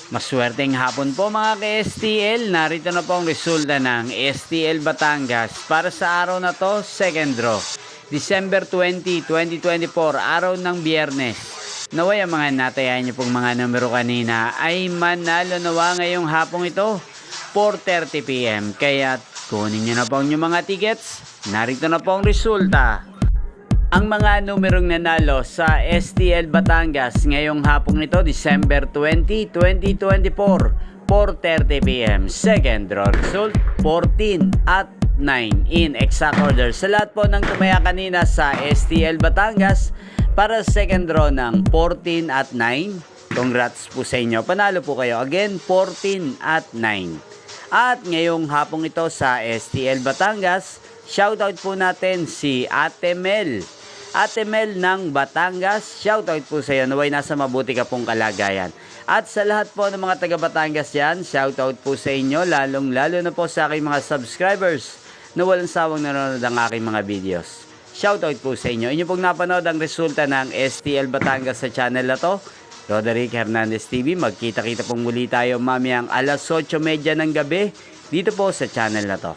Maswerteng hapon po mga ka-STL. Narito na po ang resulta ng STL Batangas para sa araw na to, second draw. December 20, 2024, araw ng Biyernes. Naway ang mga natayan niyo pong mga numero kanina ay manalo nawa ngayong hapong ito, 4:30 PM. Kaya kunin niyo na po ang mga tickets. Narito na po ang resulta. Ang mga numerong nanalo sa STL Batangas ngayong hapong ito, December 20, 2024, 4:30 PM. Second draw result, 14 at 9 in exact order. Sa lahat po ng tumaya kanina sa STL Batangas para second draw ng 14 at 9, congrats po sa inyo. Panalo po kayo. Again, 14 at 9. At ngayong hapong ito sa STL Batangas, shoutout po natin si Ate Mel. Ate Mel ng Batangas, shoutout po sa iyo. Naway nasa mabuti ka pong kalagayan. At sa lahat po ng mga taga Batangas yan, shoutout po sa inyo. Lalong-lalo na po sa aking mga subscribers na walang sawang nanonood ang aking mga videos. Shoutout po sa inyo. Inyo pong napanood ang resulta ng STL Batangas sa channel na to, Roderick Hernandez TV. Magkita-kita pong muli tayo mamayang alas 8:30 ng gabi dito po sa channel na to.